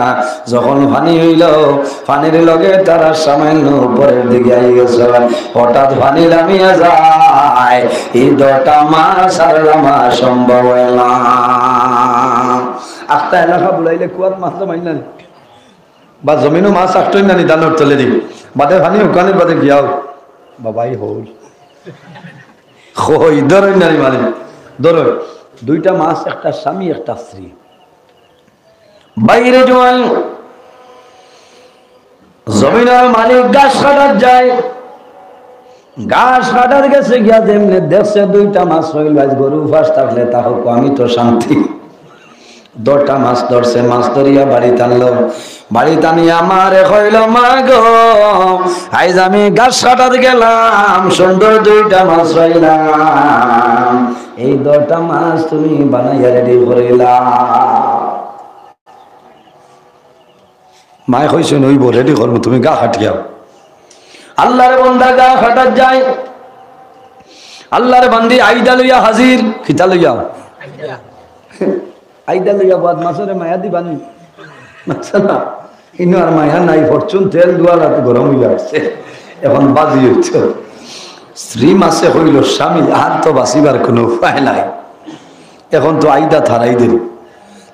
যখন পানি হইল, পানির লগে তারা সামান্য উপরের দিকে আই গেছে। হঠাৎ পানি নামিয়া যায়, এই 2টা মাছ আর লামা সম্ভব হইলা। আস্তা এলাকা বুলাইলে কুয়ার মাছ তো মাইনা বা জমিনও মাছ আটই না নিদানোর তলে দিই বাদে ভানি ওখানে বাদে গিয়াও বাবাই হল ধরই নারী মানে ধরো 2টা মাছ, একটা স্বামী একটা স্ত্রী। বাইরে জোয়ান জমিনের মালিক গাছ কাটার যায়, গাছ কাটার গেছে গিয়া যেমনি দেখছে 2টা মাছ হইল, আজ গরু ফাঁস থাকলে তা হোক আমি তো শান্তি। 2টা মাছ ধরছে, মাছ ধরিয়া বাড়ি টানলো। বাড়ি টানিয়া আমারে কইল মা গো আজ আমি গাছ কাটার গেলাম, সুন্দর 2টা মাছ পাইলাম, এই 2টা মাছ তুমি বানাইয়া রেডি করিলা। মায় কইছে নইব রেডি করবো, তুমি গা খাটিয়াও। আল্লাহর বান্দা গা খাটার যায়, আল্লাহর বান্দি আইদা লইয়া হাজির। খিতা লইয়া আইদা লইয়া বাদ মাছের মায়া দিবানি না, ইনো আর মায়া নাই। ফরচুন তেল দুয়ালা গরম হইয়া আসছে, এখন বাজি হচ্ছে। স্ত্রী মাসে হইল স্বামী, আর তো বাঁচিবার কোনো উপায় নাই। এখন তো আইদা থারাই দিল,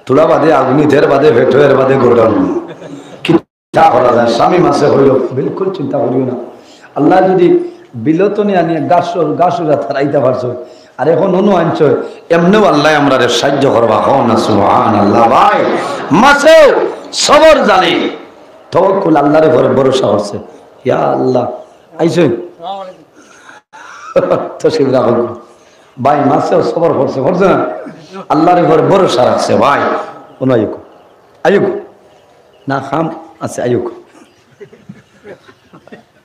তোলা বাদে আগুনি ধের বাদে ভেটের বাদে গোড়ানো কি করা যায়। স্বামী মাসে হইল বিলকুল চিন্তা করিও না। আল্লাহ যদি বিলতনে আনিয়ে গাছরা থারাইতে পারছো, আর এখন অনু আনছ এমনিও আল্লাহ আমরা সাহায্য করবা। হন সুবহানাল্লাহ। ভাই মাসে সবর জানি, তাওয়াক্কুল আল্লাহর উপরে ভরসা করছে। ইয়া আল্লাহ আইছেন তো শিবরা ভাই মাসেও সবর করছে, করছে না, আল্লাহর উপরে ভরসা রাখছে। ভাই কোন আয়ুক না খাম আছে, আয়ুক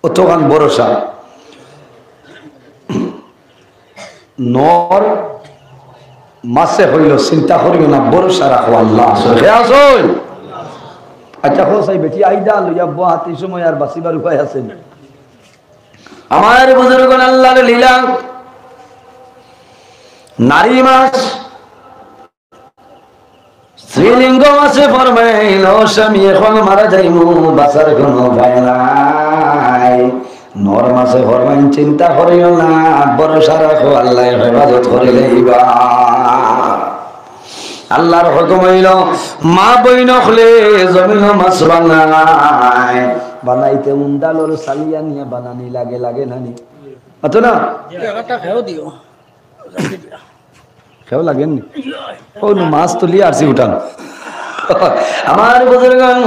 অতখান ভরসা। নর মাসে হইল চিন্তা করিও না, ভরসা রাখো আল্লাহ। আচ্ছা হোসাই বেটি আইদা লইয়া হাতি সময় আর বাঁচিবার উপায় আছে? আমার বুজুর্গ আল্লাহর লীলা। নারী মাস স্ত্রীলিঙ্গ মাসে ফরমাইল স্বামী এখন মারা যাইমু, বাঁচার কোনো ভয় নাই। নর মাসে ফরমাইন চিন্তা করিও না, ভরসা রাখো আল্লাহ হেফাজত করে লইবা। আল্লাহর হুকুম হইল মা বইন হলে জমিন মাছ বানায়, বানাইতে উন্দালোর সালিয়া নিয়ে বানানি লাগে লাগে নানি আতো না খেও লাগেননি ও মাছ তুলিয়ে আসি উঠান। আমার বুজুর্গান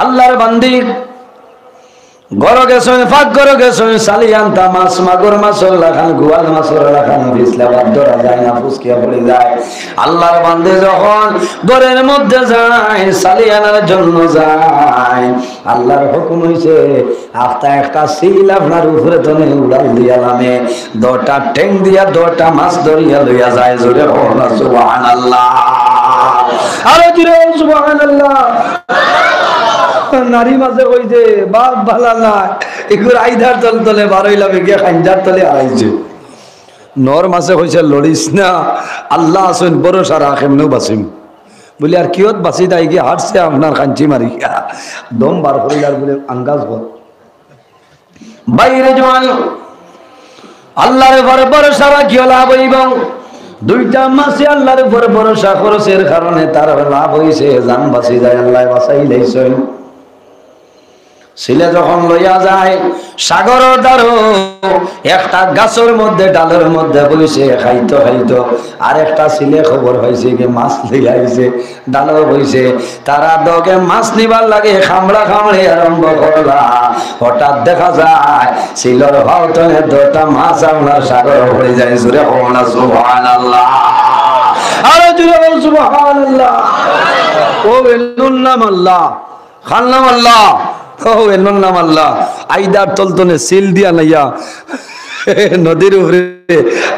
আল্লাহর বান্দি গড় গেছেন ফাঁক গড় গেছেন সালিয়ান্তা মাছ মাগুর মাছর লাখান গুয়াল মাছর লাখান ভিসলা বাদ্যরা যায় না ফুসকিয়া পড়ে যায়। আল্লাহর বান্দে যখন গড়ের মধ্যে যায় সালিয়ানার জন্য যায়, আল্লাহর হুকুম হইছে আফতা একটা সিল আপনার উপরে তনে উড়াল দিয়া নামে, দটা ঠেং দিয়া দটা মাছ ধরিয়া লইয়া যায়। জোরে বলনা সুবহানাল্লাহ, আরো জোরে সুবহানাল্লাহ। নারী মাঝে কইছে বাপ ভালা না এগুলো আইধার তল তলে বারইলামে গিয়ে খাইজার তলে আড়াইছে। নর মাঝে কইছে লড়িস না, আল্লাহ আসেন ভরসা রাখ এমনিও বাঁচিম বলে। আর কিয়ত বাঁচি তাই গিয়ে হাঁটছে আপনার খাঞ্চি মারি দম বার করিলার বলে আঙ্গাজ বল বাইরে জোয়ান আল্লাহর ঘরে ভরসা রাখিও লাভ হইব। দুইটা মাসে আল্লাহর উপর ভরসা খরচের কারণে তার লাভ হইছে, জান বাঁচি যায় আল্লাহ বাঁচাই লাইছেন। ছেলে যখন লইয়া যায় সাগরের দ্বারো একটা গাছের মধ্যে ডালের মধ্যে বইছে খাইতো খাইতো, আর একটা ছেলে খবর হয়েছে যে মাছ লইয়া আইছে ডালও বইছে, তারা দগে মাছ নিবার লাগে খামড়া খামড়ি আরম্ভ করলা। হঠাৎ দেখা যায় ছেলের ভাওতনে দুটা মাছ আপনার সাগর হয়ে যায়। জোরে হওয়া সুবহানাল্লাহ, আরো জোরে বল সুবহানাল্লাহ। ও এলুন নাম আল্লাহ, খান নাম আল্লাহ, নাম আল্লাহ। আইদার তলতনে সিল দিয়া নাইয়া নদীর উপরে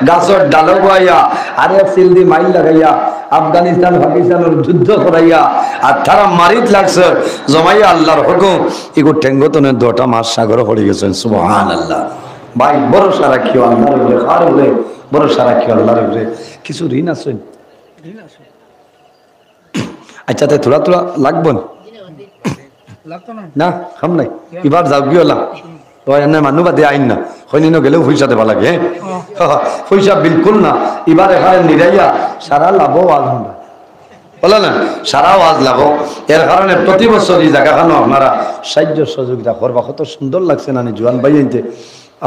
গাছর ডাল বাইয়া আরে সিল দি মাইল লাগাইয়া আফগানিস্তান পাকিস্তানের যুদ্ধ করাইয়া আর তারা মারিত লাগছে জমাইয়া আল্লাহর হুকুম এগো ঠেঙ্গতনে দুটা মাছ সাগর পড়ে গেছেন। সুবহানাল্লাহ। ভাই ভরসা রাখিও আল্লাহর উপরে, কার উপরে ভরসা রাখিও আল্লাহর উপরে। কিছু ঋণ আছে আচ্ছা তাই থোড়া থোড়া লাগবো না খাম নাই এবার যাও কি হলাম এনে মানুহ বাদে আইন না হইনি গেলেও পয়সা দেবা লাগে। পয়সা বিলকুল না এবার এখানে নিরাইয়া সারা লাভ আজ আমরা বলো না, সারাও আজ লাভ। এর কারণে প্রতি বছর এই জায়গাখানো আপনারা সাহায্য সহযোগিতা করবা। কত সুন্দর লাগছে না জোয়ান ভাই আনতে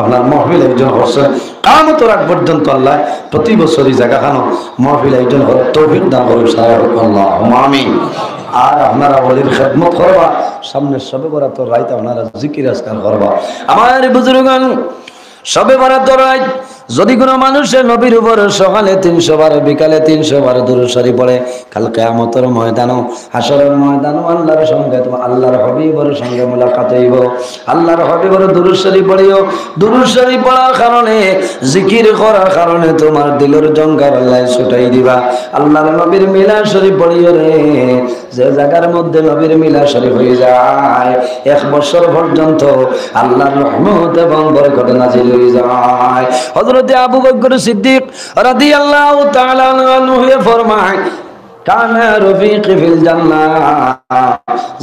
আপনার মহফিল একজন করছে কামত রাখ পর্যন্ত আল্লাহ প্রতি বছর এই জায়গাখানো মহফিল একজন তৌফিক দান করুন সারা আল্লাহুম্মা আমিন। আর আপনারা ওলির খেদমত করবা, সামনে সবে বরাত রাইত আপনারা জিকির আজকার করবা। আমার বুজুর্গান সবে বরাত রাইত যদি কোনো মানুষের নবীর উপর সকালে 300 বার বিকালে 300 বার দুরূদ শরীফ পড়ে, কাল কিয়ামতের ময়দানও হাসরের ময়দানও আল্লাহর সঙ্গে তোমার আল্লাহর হাবিবের সঙ্গে মুলাকাত হইব। আল্লাহর হাবিবের দুরূদ শরীফ পড়িও, দুরূদ শরীফ পড়ার কারণে জিকির করার কারণে তোমার দিলের জঙ্গার আল্লাহ ছুটাই দিবা। আল্লাহর নবীর মিলাদ শরীফ পড়িও রে, যে জায়গার মধ্যে নবীর মিলাদ শরীফ হয়ে যায় 1 বছর পর্যন্ত আল্লাহর রহমত এবং বরকত নাজিল হয়ে যায়। হযরত আবু বকর সিদ্দিক রাদিয়াল্লাহু তাআলা আনহু ফরমায় কানা রফিকি ফিল জান্নাহ,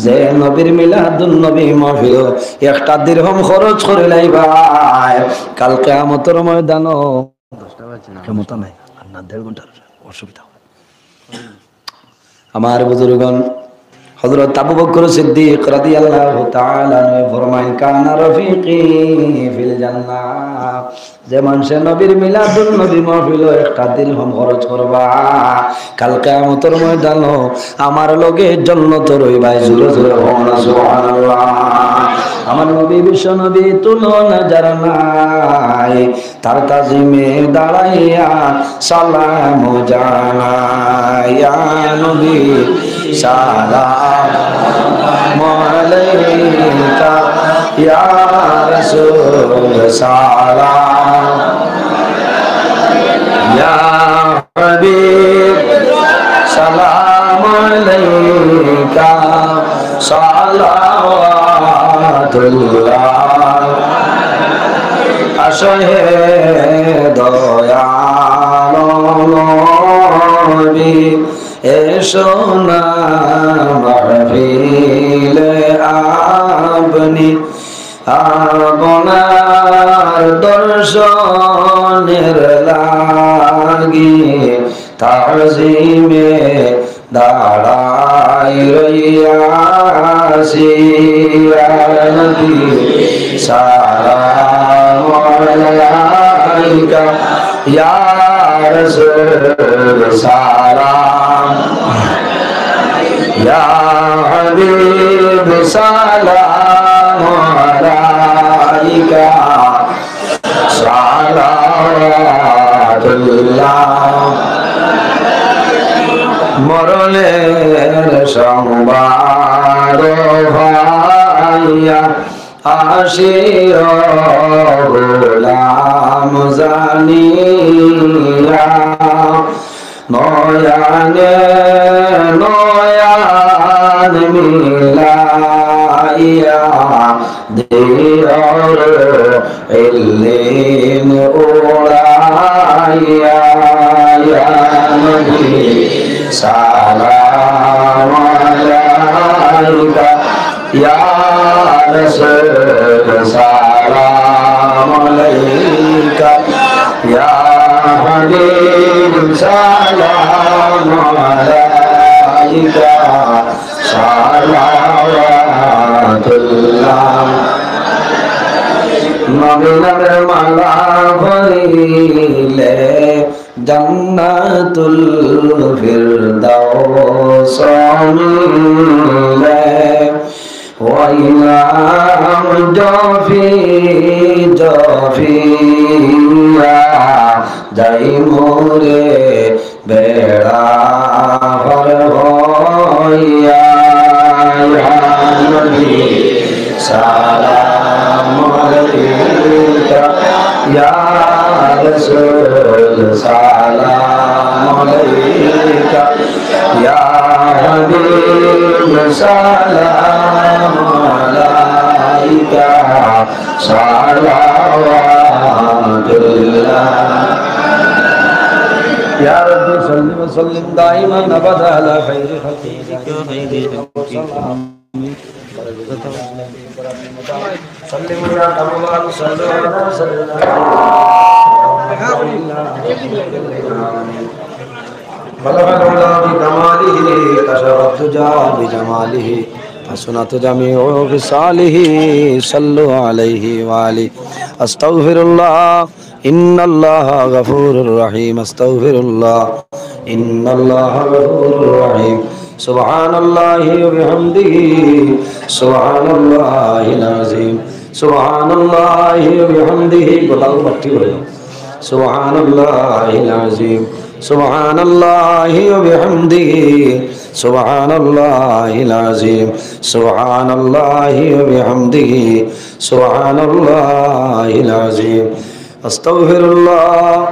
যে নবীর মিলাদুন নবী মাহফিল একটা দিরহাম খরচ করে লাইবাই কাল কিয়ামতের ময়দানও 10টা বাজে না ক্ষমতা নাই আর না 1.5 ঘন্টার অসুবিধা। আমার বুজুর্গণ হযরত আবু বকর সিদ্দিক রাদিয়াল্লাহু তাআলা আনহু ফরমায় কানা রফিকি ফিল জান্নাহ, যে মানুষের নবীর মিলাদুন নবী মাহফিল একটা দিরহাম খরচ করবা কাল কিয়ামতের ময়দানও আমার লগে জান্নাত রইবা। জোরে জোরে বলনা সুবহানাল্লাহ। আমার নবী বিশ্ব নবী তুলনা যার নাই, তার তাজিমে দাঁড়াইয়া সালাম জানাই ইয়া নবী সালাম আলাইকা ইয়া রাসূল সালাম ইয়া হাবিব সালাম আলাইকা সালাওয়াতুল্লাহ। আসহে দয়ালো নবী এসো না মাহফিলে আপনি আপনার দর্শনের লাগি তাজিমে দাঁড়াই রইয়াছি নবী সালাম আলাইকা ইয়া রাসূল সালাম ইয়া হাবিব সালাম আলাইকা সালাওয়াতুল্লাহ মরণের সংবাদ ভাইয়া আসিও গোলাম জানিয়া নয়ানে নয়ান মিলাইয়া দিয়র ইল্লিন উড়াইয়া ইয়া নবী সালাম আলাইকা ইয়া রাসূল সালাম আলাইকা ইয়া হাবিব সালাম আলাইকা সালাওয়াতুল্লাহ নবীর মালা পরিলে জান্নাতুল ফিরদাউস মিলে ওয়াইলাম জফি জফিয়া যাই মোরে বেড়া ভর হইয়া ইয়া নবী সালাম আলাইকা ইয়া রাসূল সালাম আলাইকা ইয়া হাবিব সালাম আলাইকা সালাওয়াতুল্লাহ يا رب صل وسلم دائما ابدا على خير خلقك سلم يا كمال صلوا على سيدنا بلغ العلا بكماله كشف الدجى بجماله حسنت جميع خصاله صلوا عليه وآله استغفر الله إن الله غفور رحيم استغفر الله إن الله غفور رحيم سبحان الله وبحمده سبحان الله العظيم سبحان الله وبحمده سبحان الله العظيم سبحان الله وبحمده سبحان الله العظيم سبحان الله وبحمده سبحان الله العظيم استغفر الله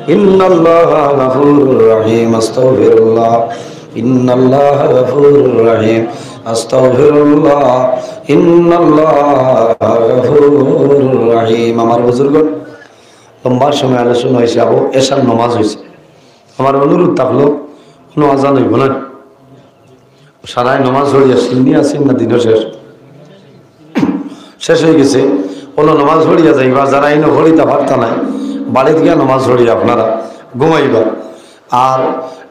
إن الله غفور رحيم استغفر الله إن الله غفور رحيم استغفر الله إن الله غفور رحيم আমার বুজুর্গণ লম্বা সময় আলোচনা হয়েছে আবু এশার নামাজ হয়েছে আমার অনুরোধ থাকলো কোনো আজান হইব না সারাই নামাজ হইয়া সিন্নি আসেন না দিনও শেষ হয়ে গেছে কোনো নামাজ হরিয়া যাইবা যারা এনে হরিতা পারতা নাই বাড়িতে গিয়া নামাজ হরিয়া আপনারা ঘুমাইবা আর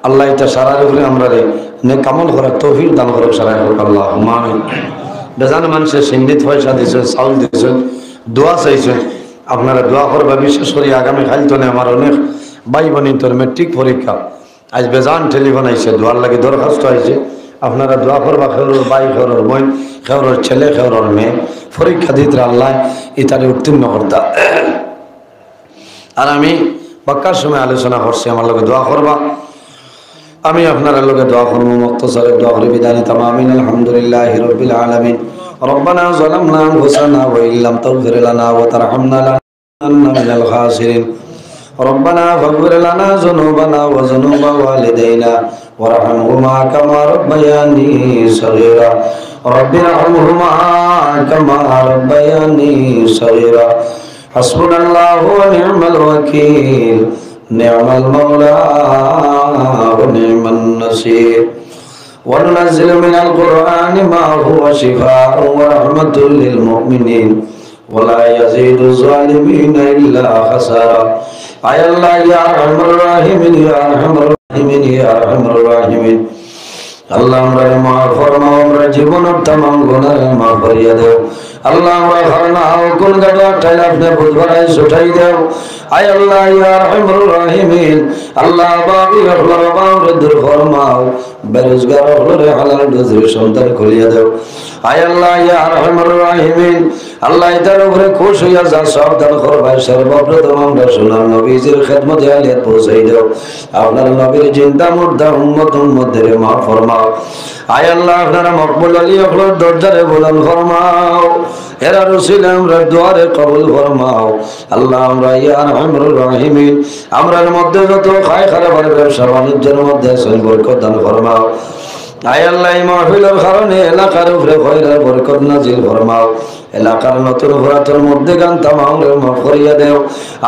আল্লাহ এটা সারার উপরে আমরা রে নে কামল করার তৌফিক দান করুক সারাই হোক আল্লাহ আমিন বেজান মানুষের সিন্দিত পয়সা দিয়েছেন চাউল দিয়েছেন দোয়া চাইছেন আপনারা দোয়া করবা বিশেষ করে আগামীকাল তো আমার অনেক ভাই বোনই তোর মেট্রিক পরীক্ষা আজ বেজান টেলিফোন আইছে দোয়ার লাগে দরখাস্ত আইছে আপনারা দোয়া করবা খেউরর ভাই খেউরর বোন খেউরর ছেলে খেউরর মেয়ে পরীক্ষা দিতে আল্লাহ ইতারে উত্তীর্ণ করতা আর আমি বাক্কার সময় আলোচনা করছি আমার লোকে দোয়া করবা আমি আপনার লোকে দোয়া করবো মুক্তসরে দোয়া করি বিদানি তামামিন আলহামদুলিল্লাহি রাব্বিল আলামিন ربنا ظلمنا أنفسنا وإن لم تغفر لنا وترحمنا لنكونن من الخاسرين ربنا فاغفر لنا ذنوبنا وذنوب والدينا وارحمهما كما ربياني صغيرا رب ارحمهما كما ربياني صغيرا حسبنا الله ونعم الوكيل نعم المولى ونعم النصير وننزل من القرآن ما هو شفاء ورحمة للمؤمنين ولا يزيد الظالمين إلا خسارا أي الله يا أرحم الراحمين يا أرحم الراحمين يا أرحم الراحمين আল্লাহ আমরা মাফ ফরমাও আমরা জীবনের तमाम গুনাহ মাফ করিয়ে দাও আল্লাহ আমরা ঘরনা কোন গাড়ি ঠাইলা আপনি বুঝবাই ছুটাই দাও আয় আল্লাহ ইয়া আরহামুর রাহিমিন আল্লাহ বাকি আল্লাহ বাউরে দূর ফরমাও বেরোজগার হলে হালাল রুজি সন্তান খুলিয়ে দাও আয় আল্লাহ ইয়া আরহামুর রাহিমিন আল্লাহ এটার উপরে খুশ হইয়া যা সব দান করবাই সর্বপ্রথম আমরা সোনার নবীজির খেদমতে আলিয়াত পৌঁছাই দাও আপনার নবীর জিন্দা মুর্দা উম্মতের মাফ ফরমাও আয় আল্লাহ আপনারা মকবুল আলী আপনার দরজারে বুলন্দ ফরমাও এরা রসিল আমরা দুয়ারে কবুল ফরমাও আল্লাহ আমরা ইয়া আরহামুর রাহিমিন আমরার মধ্যে যত খায় খারাপের ব্যবসা বাণিজ্যের মধ্যে বরকত দান ফরমাও আয় আল্লাহ এই মাহফিলের কারণে এলাকার উপরে খয়রার বরকত নাজিল ফরমাও এলাকার নতুন ভরাতর মধ্যে গান তামামের মাফ করিয়া দেও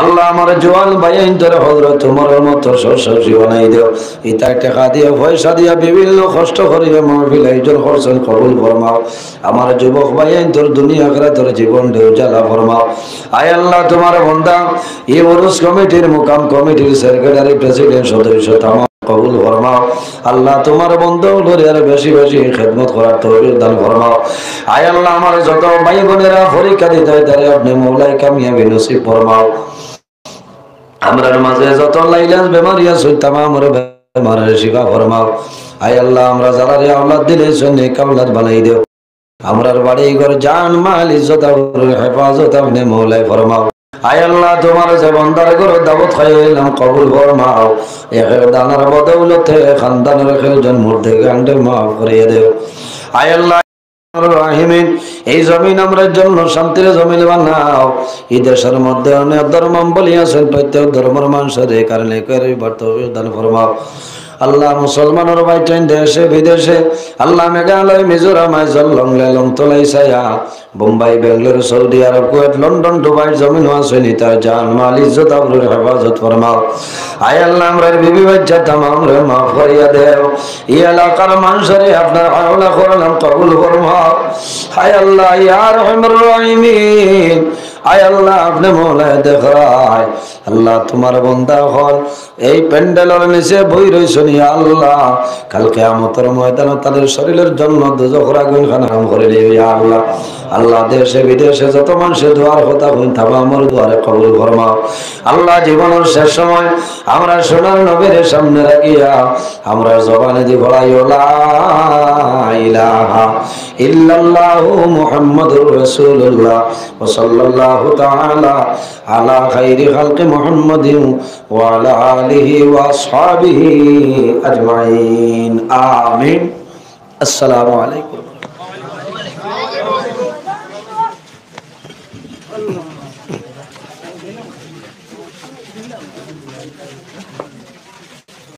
আল্লাহ আমার জওয়ান ভাইয়াইন তোর হযরত তোমার মত সরসী বানাই দেও ইতা টাকা দিয়ে পয়সা দিয়া বিভিন্ন কষ্ট করিয়া মাহফিল আয়োজন করছেন কবুল ফরমাও আমার যুবক ভাইয়াইন তোর দুনিয়া আখিরাতের জীবন দেও জ্বালা ফরমাও আয় আল্লাহ তোমার বান্দা এই ওরস কমিটির মুকাম কমিটির সেক্রেটারি প্রেসিডেন্ট সদস্য তামাম কবুল ফরমাও আল্লাহ তোমার বন্ধু ধরে আর বেশি বেশি খেদমত করার তৌফিক দান ফরমাও আয় আল্লাহ আমার যত ভাই বোনেরা পরীক্ষা দিতে হয় তারে আপনি মওলাই কামিয়াবি নসিব ফরমাও আমরার মাঝে যত লাইলাজ বেমারি আছে তামামের বেমারের শিফা ফরমাও আয় আল্লাহ আমরা যারা আওলাদ দিলেছেন নেক আওলাদ বানাই দেও আমরার বাড়ি ঘর জান মাল ইজ্জত আর হেফাজত আপনি মওলাই ফরমাও আয় আল্লাহ তোমার যে বান্দার ঘরে দাওয়াত খাইলাম কবুল ফরমাও এক দানার বদৌলতে খানদানের খেলজন মুর্দে গান্ডে মাফ করিয়ে দেও আয় আল্লাহ রাহিমিন এই জমিন আমরার জন্য শান্তির জমিন বানাও এই দেশের মধ্যে অনেক ধর্মাবলী আছেন প্রত্যেক ধর্মের মানুষের এই কারণে বার্তব্য দান ফরমাও আল্লাহ মুসলমানের বাইটেন দেশে বিদেশে আল্লাহ মেঘালয় মিজোরাম আইজল লং তোলাই সায়া Bombay Bengaluru Saudi Arab Kuwait London Dubai জমিন আসেনি তার জান মাল ইজ্জত আবরুর হেফাজত ফরমাও আয় আল্লাহ আমরার বিবি বাচ্চা তামাম রে মাফ করিয়া দেও এই এলাকার মানুষের আপনার আওলা করলাম কবুল ফরমাও আয় আল্লাহ ইয়া আরহামুর রাহিমিন আয় আল্লাহ আপনি মওলায় দেখরায় আল্লাহ তোমার বান্দা হল এই প্যান্ডেলের নিচে বই রইছেন ইয়া আল্লাহ কাল কিয়ামতের ময়দানে তাদের শরীরের জন্য দোজখের আগুন হারাম করে দিও ইয়া আল্লাহ আল্লাহ দেশে বিদেশে যত মানুষের দুয়ার কথা হইন তামামের দুয়ারে কবুল ফরমাও আল্লাহ জীবনের শেষ সময় আমরা সোনার নবীর সামনে রাখিয়া আমরা জবানে দি বলাইও লা ইলাহা ইল্লাল্লাহু মুহাম্মাদুর রাসূলুল্লাহ ওয়া সাল্লাল্লাহু তাআলা আলা খাইরি খালকি মুহাম্মাদিন ওয়া আলা আলিহি ওয়া আসহাবিহি আজমাইন আমিন আসসালামু আলাইকুম।